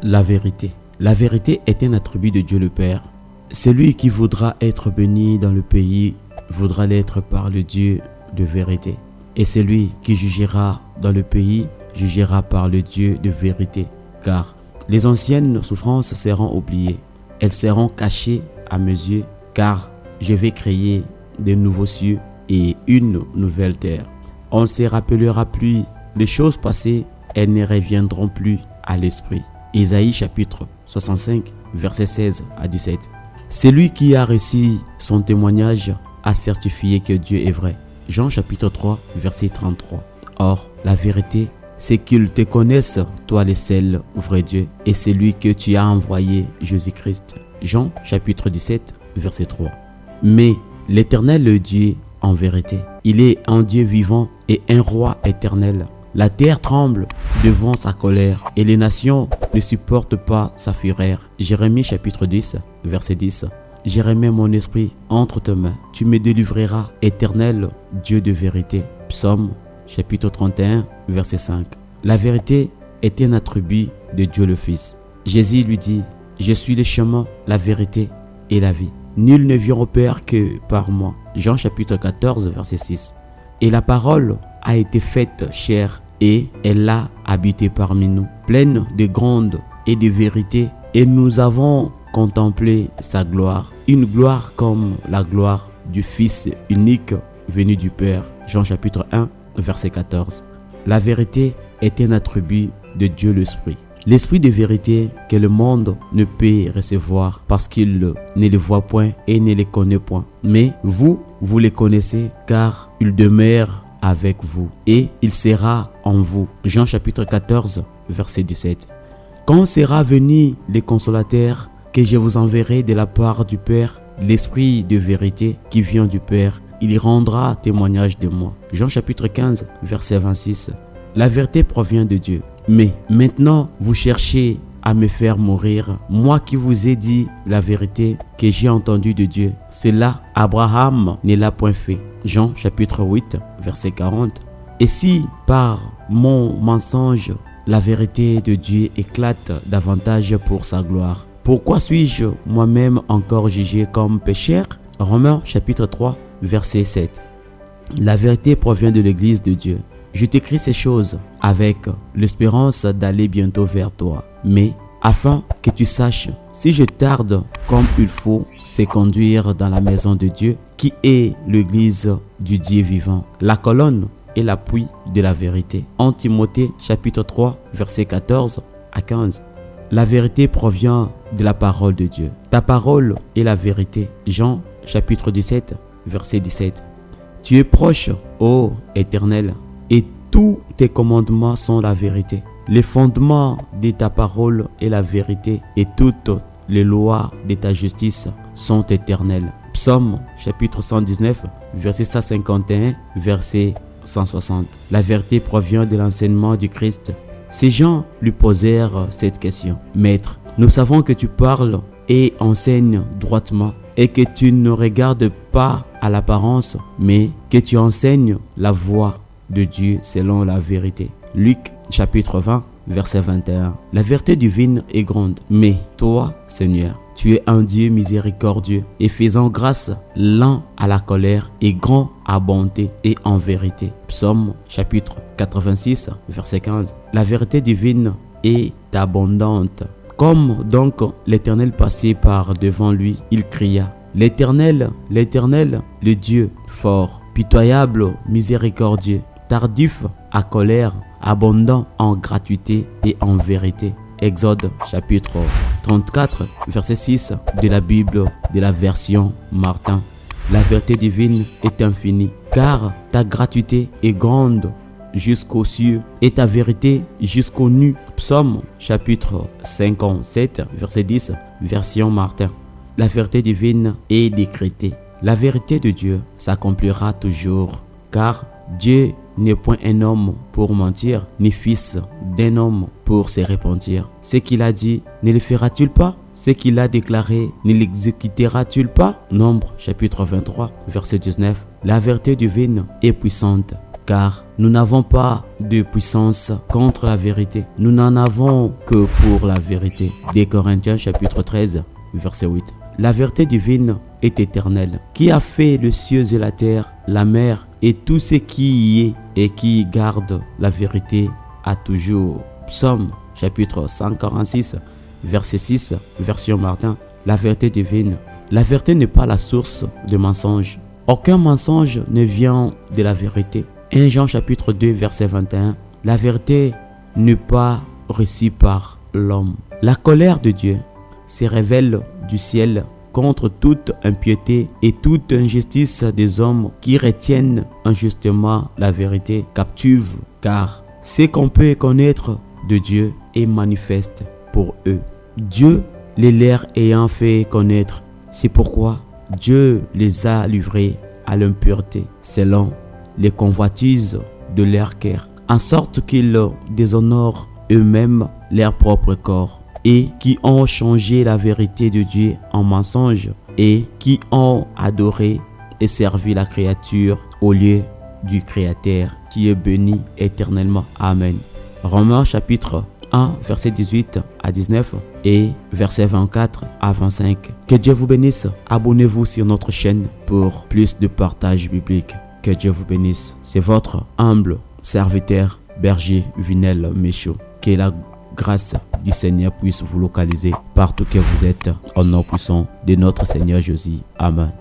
La vérité. La vérité est un attribut de Dieu le Père. Celui qui voudra être béni dans le pays voudra l'être par le Dieu de vérité. Et celui qui jugera dans le pays jugera par le Dieu de vérité. Car les anciennes souffrances seront oubliées. Elles seront cachées à mes yeux, car je vais créer de nouveaux cieux et une nouvelle terre. On ne se rappellera plus des choses passées, elles ne reviendront plus à l'esprit. Isaïe chapitre 65, versets 16 à 17. Celui qui a reçu son témoignage a certifié que Dieu est vrai. Jean chapitre 3, verset 33. Or, la vérité, c'est qu'ils te connaissent, toi le seul vrai Dieu, et celui que tu as envoyé, Jésus-Christ. Jean chapitre 17, verset 3. Mais l'Éternel, le Dieu, en vérité, il est un Dieu vivant et un roi éternel. La terre tremble devant sa colère et les nations ne supportent pas sa fureur. Jérémie chapitre 10, verset 10. J'ai remis mon esprit entre tes mains. Tu me délivreras, éternel Dieu de vérité. Psaume chapitre 31, verset 5. La vérité est un attribut de Dieu le Fils. Jésus lui dit, je suis le chemin, la vérité et la vie. Nul ne vient au Père que par moi. Jean chapitre 14, verset 6. Et la parole a été faite chair et elle a habité parmi nous, pleine de grande et de vérité. Et nous avons contemplé sa gloire, une gloire comme la gloire du Fils unique venu du Père. Jean chapitre 1, verset 14. La vérité est un attribut de Dieu l'Esprit. L'esprit de vérité que le monde ne peut recevoir parce qu'il ne le voit point et ne le connaît point. Mais vous les connaissez car il demeure avec vous et il sera en vous. Jean chapitre 14, verset 17. Quand sera venu le consolateur que je vous enverrai de la part du Père, l'esprit de vérité qui vient du Père, il rendra témoignage de moi. Jean chapitre 15, verset 26. La vérité provient de Dieu. Mais maintenant, vous cherchez à me faire mourir, moi qui vous ai dit la vérité que j'ai entendue de Dieu. Cela, Abraham ne l'a point fait. Jean chapitre 8, verset 40. Et si par mon mensonge, la vérité de Dieu éclate davantage pour sa gloire, pourquoi suis-je moi-même encore jugé comme pécheur? Romains chapitre 3, verset 7. La vérité provient de l'Église de Dieu. Je t'écris ces choses avec l'espérance d'aller bientôt vers toi, mais afin que tu saches, si je tarde comme il faut, c'est conduire dans la maison de Dieu, qui est l'Église du Dieu vivant, la colonne et l'appui de la vérité. En Timothée chapitre 3, verset 14 à 15. La vérité provient de la parole de Dieu. Ta parole est la vérité. Jean chapitre 17, verset 17. Tu es proche, ô Éternel, et tous tes commandements sont la vérité. Les fondements de ta parole est la vérité, et toutes les lois de ta justice sont éternelles. Psaume chapitre 119, verset 151, verset 160. La vérité provient de l'enseignement du Christ. Ces gens lui posèrent cette question. Maître, nous savons que tu parles et enseignes droitement, et que tu ne regardes pas à l'apparence, mais que tu enseignes la voie de Dieu selon la vérité. Luc chapitre 20, verset 21. La vérité divine est grande, mais toi, Seigneur, tu es un Dieu miséricordieux et faisant grâce, lent à la colère et grand à bonté et en vérité. Psaume chapitre 86, verset 15. La vérité divine est abondante. Comme donc l'Éternel passait par devant lui, il cria, l'Éternel, l'Éternel, le Dieu fort, pitoyable, miséricordieux, tardif à colère, abondant en gratuité et en vérité. Exode chapitre 34, verset 6 de la Bible de la version Martin. La vérité divine est infinie, car ta gratuité est grande jusqu'aux cieux et ta vérité jusqu'aux nues. Psaume chapitre 57, verset 10, version Martin. La vérité divine est décrétée. La vérité de Dieu s'accomplira toujours, car Dieu n'est point un homme pour mentir, ni fils d'un homme pour se repentir. Ce qu'il a dit, ne le fera-t-il pas? Ce qu'il a déclaré, ne l'exécutera-t-il pas? Nombre chapitre 23, verset 19. La vérité divine est puissante. car nous n'avons pas de puissance contre la vérité. Nous n'en avons que pour la vérité. Des Corinthiens chapitre 13, verset 8. La vérité divine est éternelle. Qui a fait les cieux et la terre, la mer et tout ce qui y est et qui garde la vérité à toujours. Psaume chapitre 146, verset 6, version Martin. La vérité divine. La vérité n'est pas la source de mensonges. Aucun mensonge ne vient de la vérité. 1 Jean chapitre 2, verset 21. La vérité n'est pas reçue par l'homme. La colère de Dieu se révèle du ciel contre toute impiété et toute injustice des hommes qui retiennent injustement la vérité captive, car ce qu'on peut connaître de Dieu est manifeste pour eux. Dieu les leur ayant fait connaître, c'est pourquoi Dieu les a livrés à l'impureté selon les convoitises de leur cœur, en sorte qu'ils déshonorent eux-mêmes leur propre corps, et qui ont changé la vérité de Dieu en mensonge, et qui ont adoré et servi la créature au lieu du Créateur, qui est béni éternellement. Amen. Romains chapitre 1, verset 18 à 19 et verset 24 à 25. Que Dieu vous bénisse. Abonnez-vous sur notre chaîne pour plus de partage biblique. Que Dieu vous bénisse. C'est votre humble serviteur, berger Vinel Méchaud. Que la grâce du Seigneur puisse vous localiser partout que vous êtes, au nom puissant de notre Seigneur Jésus. Amen.